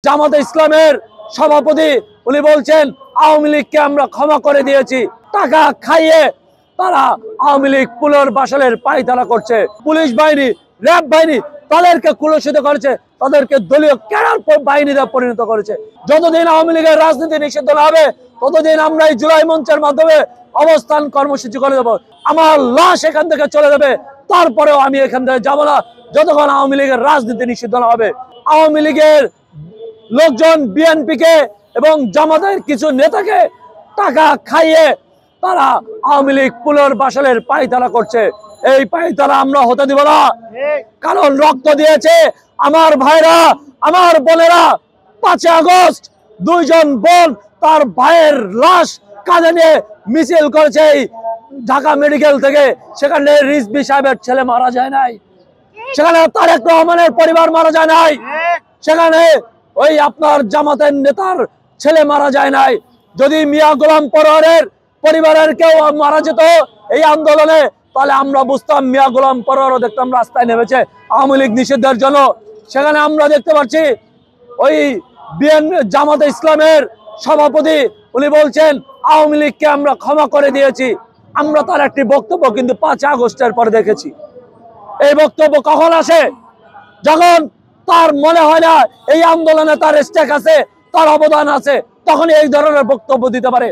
জামাতে ইসলামের সভাপতি উনি বলছেন আওয়ামী লীগকে আমরা ক্ষমা করে দিয়েছি। টাকা খাইয়ে তারা আওয়ামী লীগ পুনর্বাসনের পায়তারা করছে। পুলিশ বাহিনী, র্যাব বাহিনী তাদেরকে কুলসিত করেছে, তাদেরকে দলীয় ক্যাডার বাহিনীতে পরিণত করেছে। যতদিন আওয়ামী লীগের রাজনীতি নিষিদ্ধ না হবে ততদিন আমরা এই জুলাই মঞ্চের মাধ্যমে অবস্থান কর্মসূচি করে দেবো। আমার লাশ এখান থেকে চলে যাবে, তারপরেও আমি এখান থেকে যাবো না যতক্ষণ আওয়ামী লীগের রাজনীতি নিষিদ্ধ না হবে। আওয়ামী লীগের লোকজন বিএনপিকে এবং জামাতের কিছু নেতাকে টাকা খাইয়ে তারা আওয়ামী লীগ পুনর্বাসনের পায়তারা করছে। এই পায়তারা আমরা হতে দিব না, কারণ রক্ত দিয়েছে আমার ভাইরা, আমার বোনেরা। 5 আগস্ট 2 জন বোন তার ভাইয়ের লাশ কাঁধে নিয়ে মিছিল করেছে ঢাকা মেডিকেল থেকে। সেখানে রিজভী সাহেবের ছেলে মারা যায় নাই, সেখানে তারেক রহমানের পরিবার মারা যায় নাই, সেখানে ওই আপনার জামাতের নেতার ছেলে মারা যায় নাই। যদি মিয়া গোলাম পরোয়ারের পরিবারের কেউ মারা যেত এই আন্দোলনে, তাহলে আমরা বুঝতাম মিয়া গোলাম পরোয়ারও দেখতাম রাস্তায় নেমেছে আওয়ামী লীগ নিষিদ্ধের জন্য। সেখানে আমরা দেখতে পাচ্ছি ওই জামাতে ইসলামের সভাপতি উনি বলছেন আওয়ামী লীগকে আমরা ক্ষমা করে দিয়েছি। আমরা তার একটি বক্তব্য কিন্তু 5 আগস্টের পরে দেখেছি। এই বক্তব্য কখন আসে? যখন তার মনে হয় না এই আন্দোলনে তার স্টেক আছে, তার অবদান আছে, তখন এই ধরনের বক্তব্য দিতে পারে।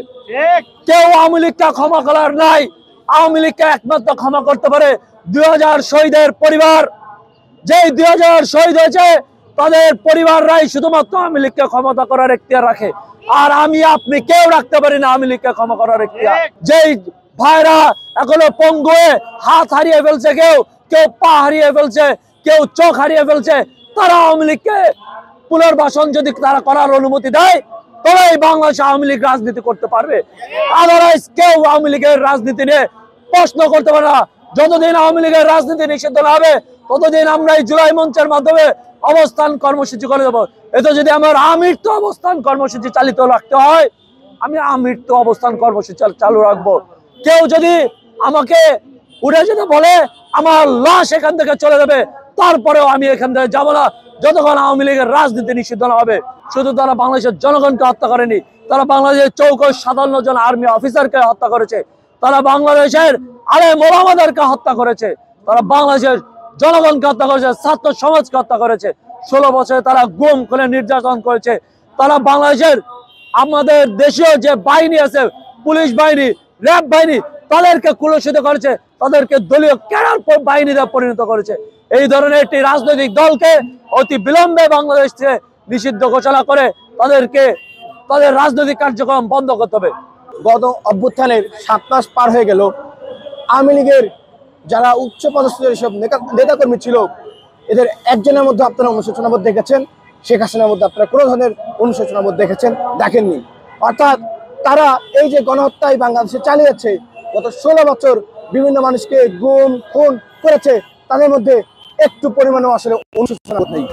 কেউ আওয়ামী লীগকে ক্ষমা করার নাই। আওয়ামী লীগকে একমাত্র ক্ষমা করতে পারে 2000 শহীদের পরিবার। যেই 2000 শহীদ হয়েছে তাদের পরিবাররাই শুধুমাত্র আওয়ামী লীগকে ক্ষমতা করার এখতিয়ার রাখে। আর আমি আপনি কেউ রাখতে পারি না আওয়ামী লীগকে ক্ষমা করার এখতিয়ার। যেই ভাইরা এখনো পঙ্গু হয়ে হাত হারিয়ে ফেলছে, কেউ পা হারিয়ে ফেলছে, কেউ চোখ হারিয়ে ফেলছে, তারা আওয়ামী লীগকে পুনর্বাসন যদি তারা করার অনুমতি দেয় তবেই বাংলাদেশে আওয়ামী লীগ রাজনীতি করতে পারবে। আদারওয়াইজ কেউ আওয়ামী লীগের রাজনীতি নিয়ে প্রশ্ন করতে পারে না। যতদিন আওয়ামী লীগের রাজনীতি নিষিদ্ধ না হবে ততদিন আমরা এই জুলাই মঞ্চের মাধ্যমে অবস্থান কর্মসূচি করে দেবো। এতে যদি আমার আমৃত্যু অবস্থান কর্মসূচি চালিত রাখতে হয়, আমি আমৃত্যু অবস্থান কর্মসূচি চালু রাখবো। কেউ যদি আমাকে উঠে যেতে বলে আমার লাশ এখান থেকে চলে যাবে, তারপরেও আমি এখান থেকে যাবো না যতক্ষণ আওয়ামী লীগের রাজনীতি নিষিদ্ধ না হবে। শুধু তারা বাংলাদেশের জনগণকে হত্যা করেনি, তারা বাংলাদেশের 54 জন আর্মি অফিসারকে হত্যা করেছে, তারা বাংলাদেশের আলেম ওলামাদেরকে হত্যা করেছে, তারা বাংলাদেশের জনগণকে হত্যা করেছে, ছাত্র সমাজকে হত্যা করেছে। 16 বছরে তারা গুম করে নির্যাতন করেছে। তারা বাংলাদেশের আমাদের দেশীয় যে বাহিনী আছে, পুলিশ বাহিনী, র্যাব বাহিনী, তাদেরকে কুলসিত করেছে, তাদেরকে দলীয় ক্যাডার বাহিনীতে পরিণত করেছে। এই ধরনের একটি রাজনৈতিক দলকে অতি বিলম্বে বাংলাদেশ থেকে নিষিদ্ধ ঘোষণা করে তাদের রাজনৈতিক কার্যক্রম বন্ধ করতে হবে। গত অভ্যুত্থানের 7 মাস পার হয়ে গেল, আওয়ামী লীগের যারা উচ্চ পদস্থ যেসব নেতাকর্মী ছিল এদের একজনের মধ্যে আপনারা অনুশোচনাবোধ দেখেছেন, শেখ হাসিনার মধ্যে আপনারা কোনো ধরনের অনুশোচনাবোধ দেখেননি। অর্থাৎ তারা এই যে গণহত্যায় বাংলাদেশে চালিয়েছে, গত 16 বছর বিভিন্ন মানুষকে গুম খুন করেছে, তাদের মধ্যে একটু পরিমাণও আসলে অনুশোচনাবোধ নেই।